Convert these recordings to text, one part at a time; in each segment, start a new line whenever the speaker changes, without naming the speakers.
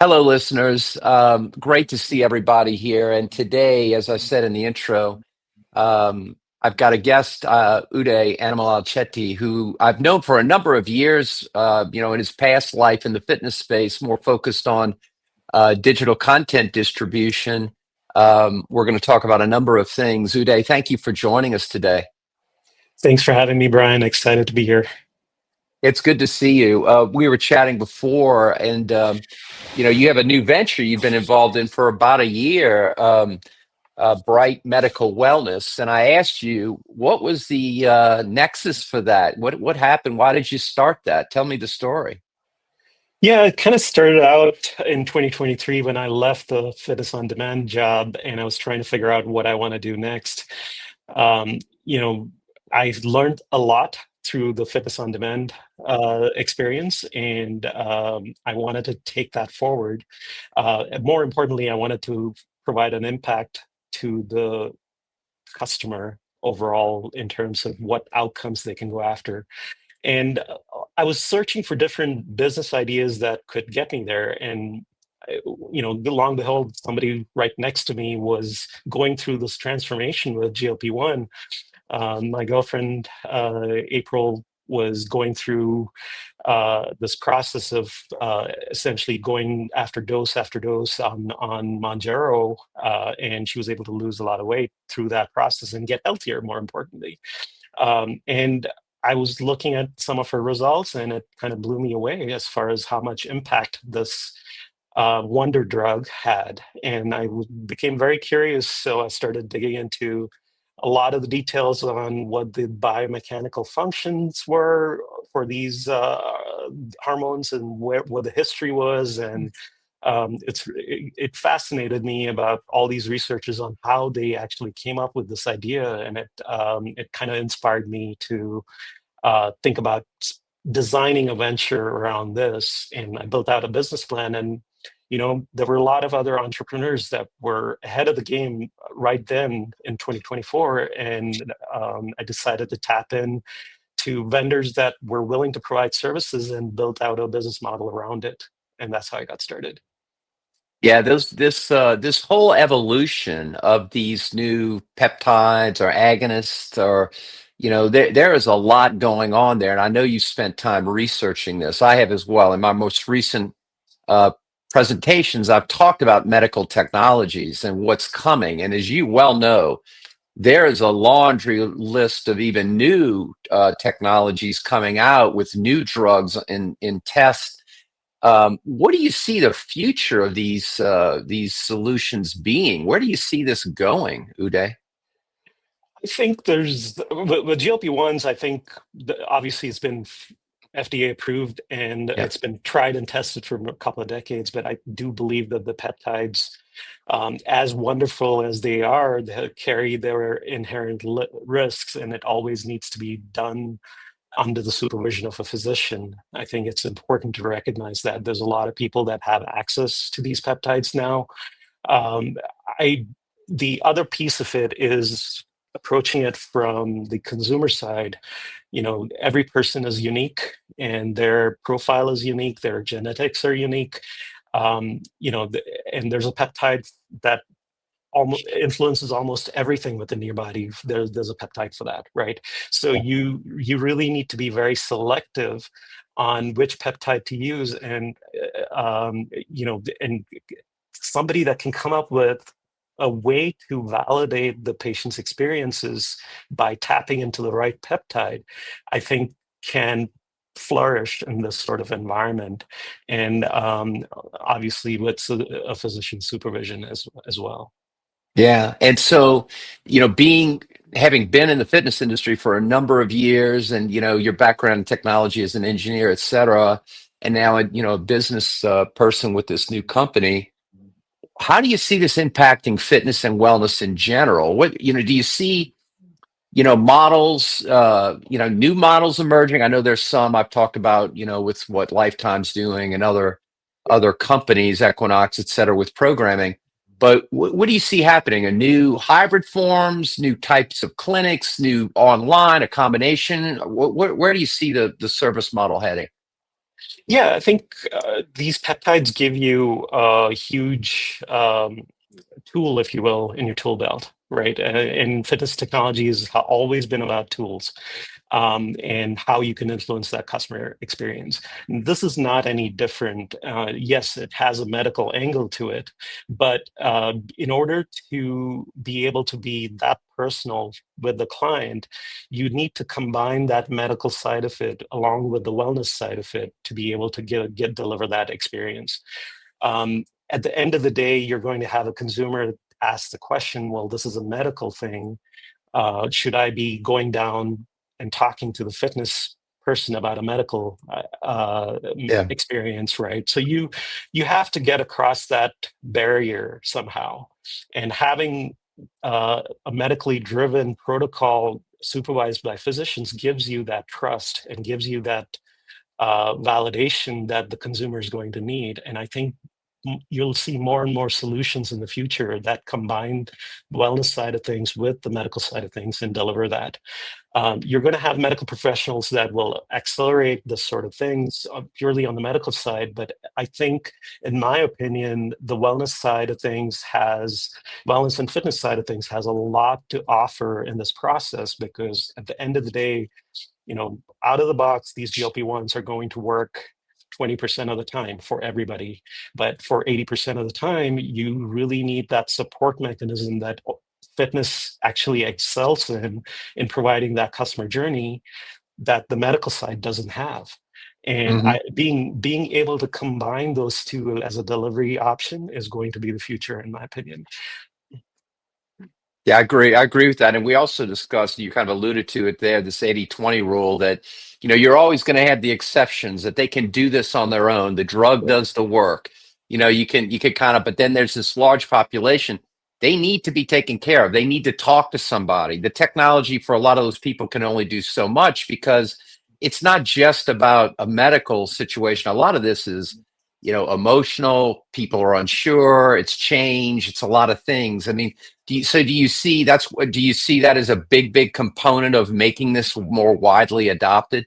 Hello, listeners. Great to see everybody here. And today, as I said in the intro, I've got a guest, Uday Anumalachetty, who I've known for a number of years, in his past life in the fitness space, more focused on digital content distribution. We're going to talk about a number of things. Uday, thank you for joining us today.
Thanks for having me, Brian. Excited to be here.
It's good to see you. We were chatting before, and you have a new venture you've been involved in for about a year, Bright Medical Wellness. And I asked you, what was the nexus for that? What happened? Why did you start that? Tell me the story.
Yeah, it kind of started out in 2023 when I left the fitness on demand job and I was trying to figure out what I want to do next. Um, you know, I learned a lot through the fitness on demand experience, and I wanted to take that forward. And more importantly, I wanted to provide an impact to the customer overall in terms of what outcomes they can go after. And I was searching for different business ideas that could get me there. And long and behold, somebody right next to me was going through this transformation with GLP-1. My girlfriend, April, was going through this process of essentially going after dose on Monjaro, and she was able to lose a lot of weight through that process and get healthier, more importantly. And I was looking at some of her results, and it kind of blew me away as far as how much impact this wonder drug had. And became very curious, so I started digging into a lot of the details on what the biomechanical functions were for these hormones and what the history was. And it fascinated me about all these researchers on how they actually came up with this idea, and it kind of inspired me to think about designing a venture around this. And I built out a business plan, and there were a lot of other entrepreneurs that were ahead of the game right then in 2024, and I decided to tap in to vendors that were willing to provide services and built out a business model around it. And that's how I got started.
Yeah, this whole evolution of these new peptides or agonists, or there is a lot going on there, and I know you spent time researching this. I have as well. In my most recent uh, presentations, I've talked about medical technologies and what's coming, and as you well know, there is a laundry list of even new technologies coming out with new drugs in test. What do you see the future of these solutions being? Where do you see this going, Uday?
I think with GLP-1s, I think obviously it's been FDA approved and
Yeah.
it's been tried and tested for a couple of decades, but I do believe that the peptides, as wonderful as they carry their inherent risks, and it always needs to be done under the supervision of a physician. I think it's important to recognize that there's a lot of people that have access to these peptides now. Um, I The other piece of it is approaching it from the consumer side. Every person is unique and their profile is unique, their genetics are unique. And there's a peptide that almost influences almost everything within your body. There's a peptide for that, right? So you really need to be very selective on which peptide to use, and somebody that can come up with a way to validate the patient's experiences by tapping into the right peptide, I think can flourish in this sort of environment. And obviously with a physician supervision as well.
Yeah. And so, having been in the fitness industry for a number of years, and, your background in technology as an engineer, et cetera, and now, a business person with this new company, how do you see this impacting fitness and wellness in general? Do you see, models, new models emerging? I know there's some I've talked about, with what Lifetime's doing and other companies, Equinox, et cetera, with programming. But what do you see happening? A new hybrid forms, new types of clinics, new online, a combination? Where do you see the service model heading?
Yeah, I think these peptides give you a huge tool, if you will, in your tool belt, right? And fitness technology has always been about tools, and how you can influence that customer experience. This is not any different. Yes, it has a medical angle to it, but in order to be able to be that personal with the client, you need to combine that medical side of it along with the wellness side of it to be able to get deliver that experience. At the end of the day, you're going to have a consumer ask the question, well, this is a medical thing. Should I be going down and talking to the fitness person about a medical
Yeah.
experience, right? So you have to get across that barrier somehow, and having a medically driven protocol supervised by physicians gives you that trust and gives you that validation that the consumer is going to need. And I think you'll see more and more solutions in the future that combine the wellness side of things with the medical side of things and deliver that. You're going to have medical professionals that will accelerate this sort of things purely on the medical side. But I think, in my opinion, the wellness and fitness side of things has a lot to offer in this process, because at the end of the day, out of the box, these GLP-1s are going to work 20% of the time for everybody. But for 80% of the time, you really need that support mechanism that fitness actually excels in providing that customer journey that the medical side doesn't have. And
Hmm.
being able to combine those two as a delivery option is going to be the future, in my opinion.
Yeah, I agree. I agree with that. And we also discussed, you kind of alluded to it there, this 80/20 rule that, you're always going to have the exceptions that they can do this on their own. The drug
Yeah.
does the work. You can kind of, but then there's this large population. They need to be taken care of. They need to talk to somebody. The technology for a lot of those people can only do so much because it's not just about a medical situation. A lot of this is, emotional. People are unsure. It's change. It's a lot of things. I mean, do you see that as a big component of making this more widely adopted?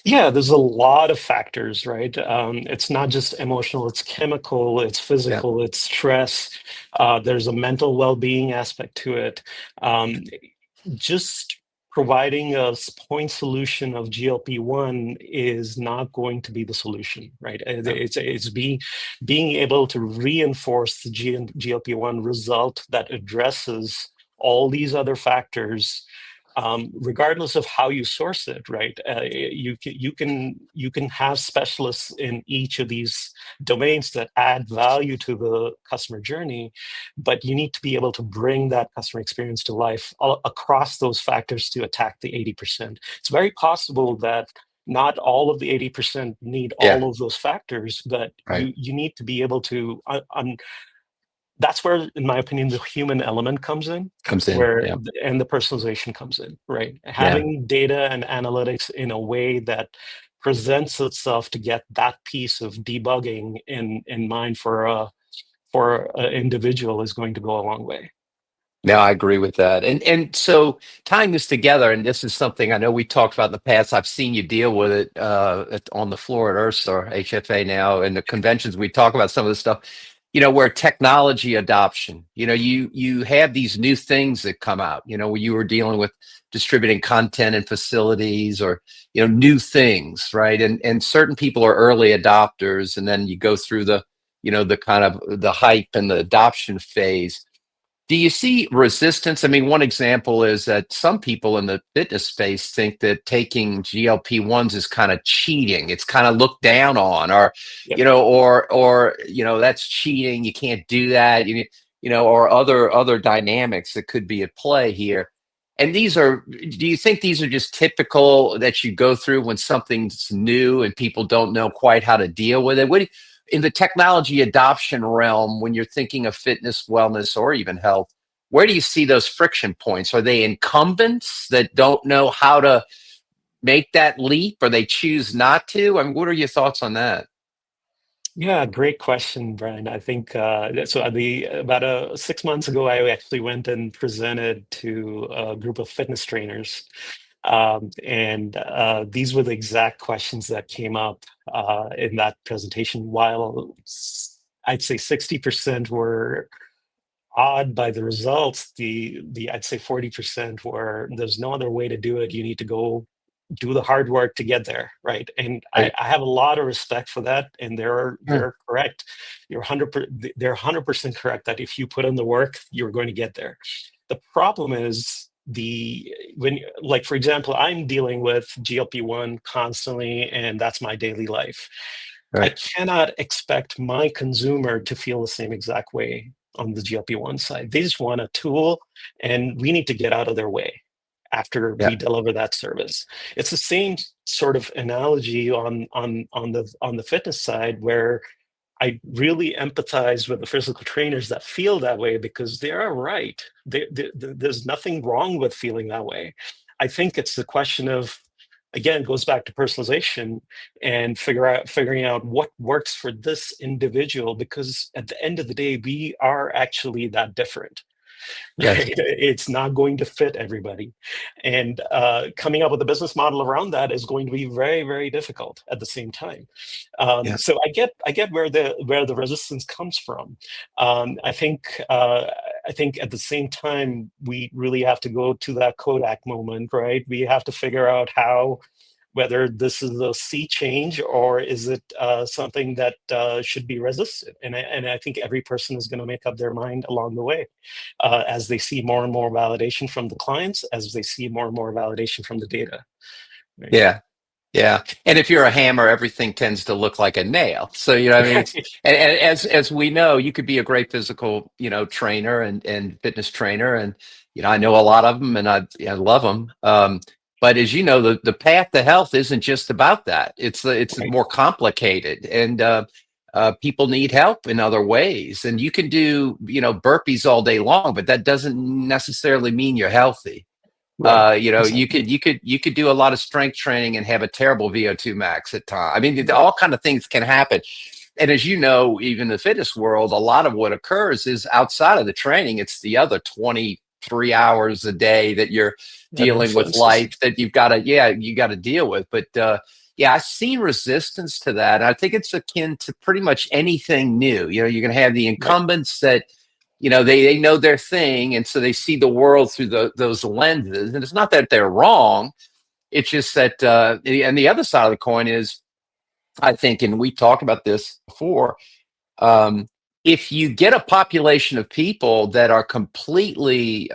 Yeah, there's a lot of factors, right? It's not just emotional, it's chemical, it's
Yeah.
physical, it's stress. There's a mental well-being aspect to it. Um, just providing a point solution of GLP-1 is not going to be the solution, right?
Yeah.
It's being able to reinforce the GLP-1 result that addresses all these other factors, regardless of how you source it, right? You can have specialists in each of these domains that add value to the customer journey, but you need to be able to bring that customer experience to life across those factors to attack the 80%. It's very possible that not all of the 80% need
Yeah.
all of those factors, but
Right.
you need to be able to that's where, in my opinion, the human element comes in,
Comes in. Yeah.
and the personalization comes in, right?
Yeah.
Having data and analytics in a way that presents itself to get that piece of debugging in mind for an individual is going to go a long way.
No, I agree with that. And so tying this together, and this is something I know we talked about in the past. I've seen you deal with it on the floor at IRSA or HFA now, and the conventions. We talk about some of the stuff, where technology adoption. You have these new things that come out. When you were dealing with distributing content in facilities, or new things, right? And certain people are early adopters, and then you go through the kind of the hype and the adoption phase. Do you see resistance? I mean, one example is that some people in the fitness space think that taking GLP-1s is kind of cheating. It's kind of looked down on, or,
Yep.
that's cheating. You can't do that. Or other dynamics that could be at play here. And do you think these are just typical that you go through when something's new and people don't know quite how to deal with it? In the technology adoption realm, when you're thinking of fitness, wellness, or even health, where do you see those friction points? Are they incumbents that don't know how to make that leap, or they choose not to? I mean, what are your thoughts on that?
Yeah, great question, Brian. I think so. About 6 months ago, I actually went and presented to a group of fitness trainers, And these were the exact questions that came up in that presentation. While I'd say 60% were awed by the results, the I'd say 40% were there's no other way to do it. You need to go do the hard work to get there, right? And I,
Right.
I have a lot of respect for that, and
Sure.
they're correct. They're 100% correct that if you put in the work, you're going to get there. The problem is when, like, for example, I'm dealing with GLP-1 constantly, and that's my daily life. I
Right.
cannot expect my consumer to feel the same exact way on the GLP-1 side. They just want a tool, and we need to get out of their way after
Yeah.
we deliver that service. It's the same sort of analogy on the fitness side, where I really empathize with the physical trainers that feel that way, because they are right. There's nothing wrong with feeling that way. I think it's the question of, again, it goes back to personalization and figuring out what works for this individual, because at the end of the day, we are actually that different.
Yes.
Right? It's not going to fit everybody. And coming up with a business model around that is going to be very, very difficult at the same time.
Yeah.
So I get where the resistance comes from. I think at the same time, we really have to go to that Kodak moment, right? We have to figure out how, whether this is a sea change, or is it something that should be resisted. And I think every person is going to make up their mind along the way, as they see more and more validation from the clients, as they see more and more validation from the data. Right.
Yeah. Yeah. And if you're a hammer, everything tends to look like a nail. So, you know, I mean, it's, and as we know, you could be a great physical, trainer and fitness trainer. And, I know a lot of them and I love them. But as you know, the path to health isn't just about that. It's
Right.
more complicated, and people need help in other ways. And you can do, burpees all day long, but that doesn't necessarily mean you're healthy.
Right.
You
Exactly.
could do a lot of strength training and have a terrible VO2 max at times. I mean,
Right.
all kind of things can happen. And as you know, even in the fitness world, a lot of what occurs is outside of the training. It's the other 23 hours a day that you're
That
dealing with
influences.
life that you got to deal with. But yeah, I've seen resistance to that. I think it's akin to pretty much anything new. You're going to have the
Right.
incumbents that they know their thing, and so they see the world through those lenses. And it's not that they're wrong, it's just that and the other side of the coin is, I think, and we talked about this before, um, if you get a population of people that are completely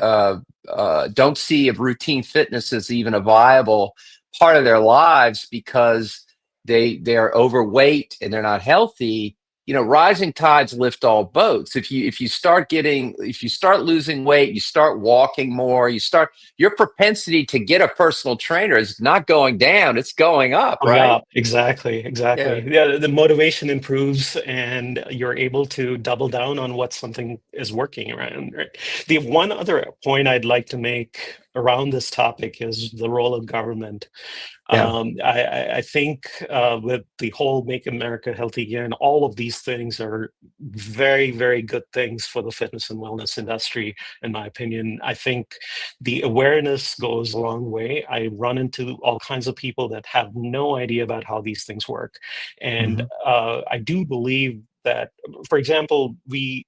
don't see if routine fitness as even a viable part of their lives because they're overweight and they're not healthy, rising tides lift all boats. If you start losing weight, you start walking more, your propensity to get a personal trainer is not going down, it's going up,
Oh,
right?
yeah, exactly,
Yeah.
exactly. Yeah, the motivation improves, and you're able to double down on what something is working around, right? The one other point I'd like to make around this topic is the role of government.
Yeah.
I think with the whole Make America Healthy Again, all of these things are very, very good things for the fitness and wellness industry, in my opinion. I think the awareness goes a long way. I run into all kinds of people that have no idea about how these things work. And
Hmm.
I do believe that, for example, the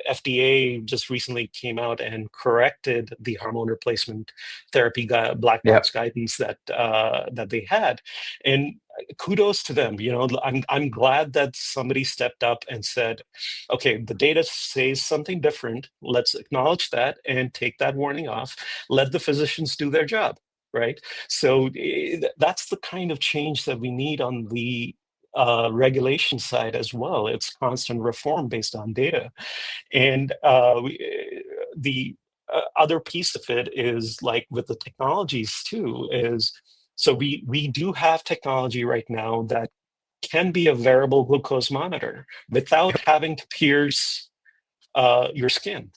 FDA just recently came out and corrected the hormone replacement therapy black
Yeah.
box guidance that they had, and kudos to them. I'm glad that somebody stepped up and said, okay, the data says something different. Let's acknowledge that and take that warning off. Let the physicians do their job. Right. So that's the kind of change that we need on the regulation side as well. It's constant reform based on data. And the other piece of it is, like with the technologies too, is so we do have technology right now that can be a variable glucose monitor without having to pierce your skin.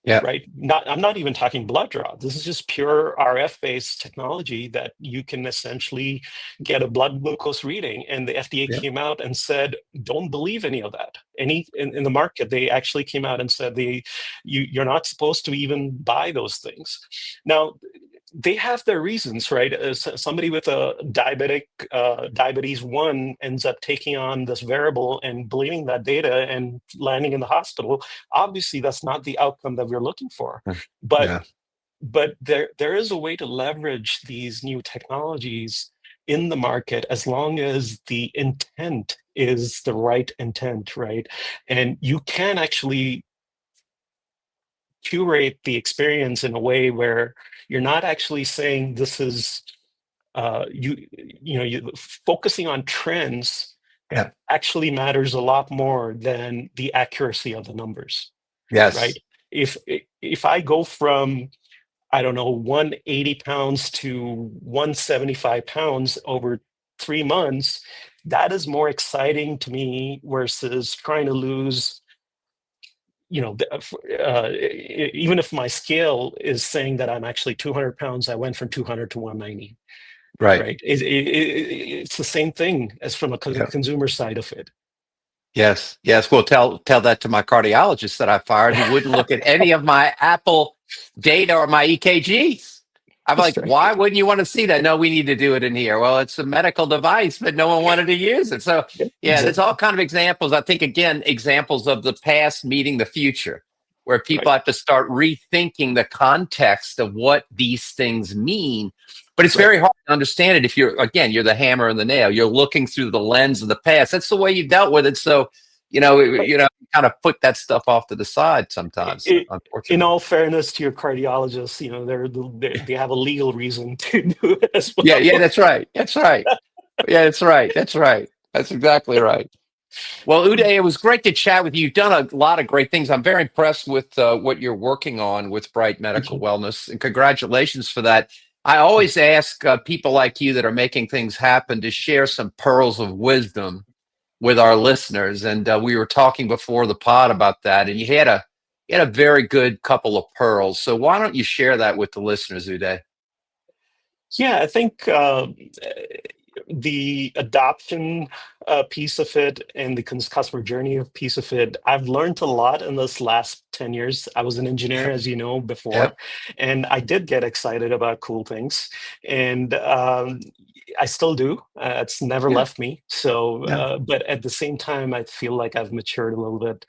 Yeah.
Right? I'm not even talking blood draw. This is just pure RF-based technology that you can essentially get a blood glucose reading. And the FDA
Yeah.
came out and said, don't believe any of that. In the market, they actually came out and said you're not supposed to even buy those things. Now, they have their reasons, right? Somebody with a diabetes 1 ends up taking on this variable and believing that data and landing in the hospital. Obviously, that's not the outcome that we're looking for. But
Yeah.
there is a way to leverage these new technologies in the market as long as the intent is the right intent, right? And you can actually curate the experience in a way where you're not actually saying this is you focusing on trends
Yeah.
actually matters a lot more than the accuracy of the numbers, right?
Yes.
If I go from, I don't know, 180 pounds to 175 pounds over 3 months, that is more exciting to me versus trying to lose, even if my scale is saying that I'm actually 200 pounds, I went from 200 to 190,
Right.
right? It's the same thing as from a
Yeah.
consumer side of it.
Yes. Yes. Well, tell that to my cardiologist that I fired, who wouldn't look at any of my Apple data or my EKGs. I'm
That's
like,
right.
why wouldn't you want to see that? No, we need to do it in here. Well, it's a medical device, but no one wanted to use it. So,
Yeah,
yeah, there's all
exactly.
kind of examples. I think again, examples of the past meeting the future, where people
Right.
have to start rethinking the context of what these things mean. But it's
Right.
very hard to understand it if you're the hammer and the nail. You're looking through the lens of the past. That's the way you dealt with it. So,
Right.
kind of put that stuff off to the side sometimes,
I- in
unfortunately.
all fairness to your cardiologist, they have a legal reason to do it as
Yeah, yeah,
well.
that's right. That's right. Yeah, that's right. That's right. That's exactly right. Well, Uday, it was great to chat with you. You've done a lot of great things. I'm very impressed with what you're working on with Bright
Thank
Medical
you.
Wellness, and congratulations for that. I always ask people like you that are making things happen to share some pearls of wisdom with our listeners. And we were talking before the pod about that, and you had a very good couple of pearls. So why don't you share that with the listeners, Uday?
Yeah, I think the adoption piece of it and the customer journey of piece of it, I've learned a lot in this last 10 years. I was an engineer,
Yep.
as you know, before,
Yep.
and I did get excited about cool things. And I still do. It's never
Yeah.
left me. So,
Yeah.
but at the same time, I feel like I've matured a little bit.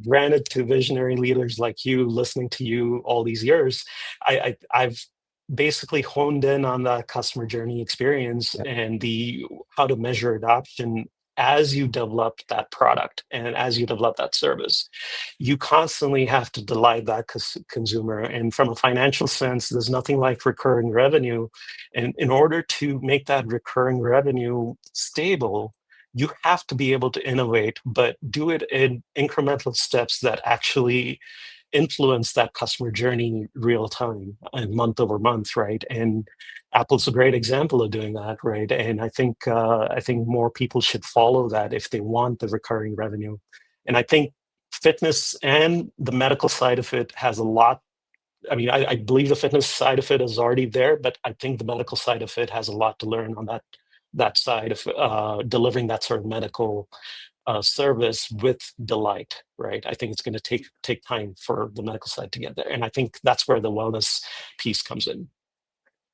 Granted, to visionary leaders like you, listening to you all these years, I've basically honed in on the customer journey experience
Yeah.
and the how to measure adoption as you develop that product and as you develop that service. You constantly have to delight that consumer, and from a financial sense, there's nothing like recurring revenue. And in order to make that recurring revenue stable, you have to be able to innovate, but do it in incremental steps that actually influence that customer journey real time and month over month, right? And Apple's a great example of doing that, right? And I think more people should follow that if they want the recurring revenue. And I think fitness and the medical side of it has a lot. I mean, I believe the fitness side of it is already there, but I think the medical side of it has a lot to learn on that side of delivering that sort of medical service with delight, right? I think it's going to take time for the medical side to get there, and I think that's where the wellness piece comes in.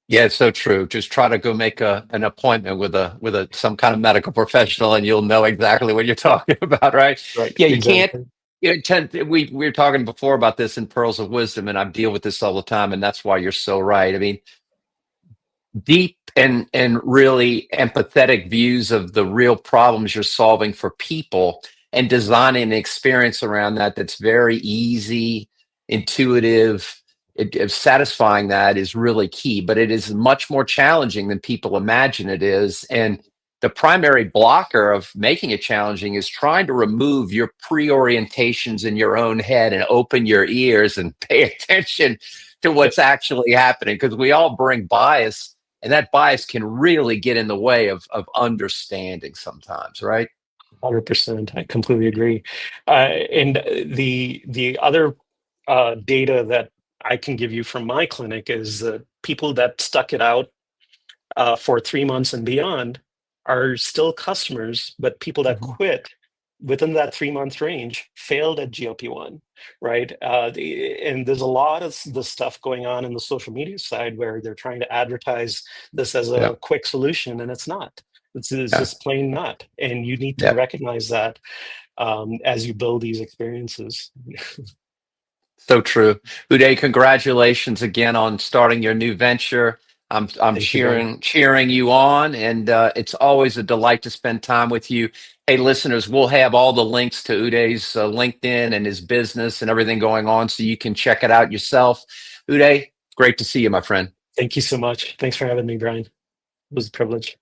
Yeah, it's so true. Just try to go make an appointment with a some kind of medical professional, and you'll know exactly what you're talking about, right?
Right,
Yeah, you can't.
exactly.
We were talking before about this in Pearls of Wisdom, and I deal with this all the time, and that's why you're so right. I mean, deep and really empathetic views of the real problems you're solving for people, and designing an experience around that that's very easy, intuitive, satisfying, that is really key. But it is much more challenging than people imagine it is. And the primary blocker of making it challenging is trying to remove your pre-orientations in your own head and open your ears and pay attention to
Yep,
what's actually happening, because we all bring bias, and that bias can really get in the way of understanding sometimes, right?
100%. I completely agree. And the other data that I can give you from my clinic is that people that stuck it out for 3 months and beyond are still customers, but people that
Mhm.
quit within that 3 month range failed at GLP-1, right? And there's a lot of the stuff going on in the social media side where they're trying to advertise this as
Yeah.
a quick solution, and it's not. It's
Yeah.
just plain not. And you need to
Yeah.
recognize that as you build these experiences.
So true. Uday, congratulations again on starting your new venture. I'm
Thank you, Bryan.
cheering you on, and it's always a delight to spend time with you. Hey, listeners, we'll have all the links to Uday's LinkedIn and his business and everything going on, so you can check it out yourself. Uday, great to see you, my friend.
Thank you so much. Thanks for having me, Bryan. It was a privilege.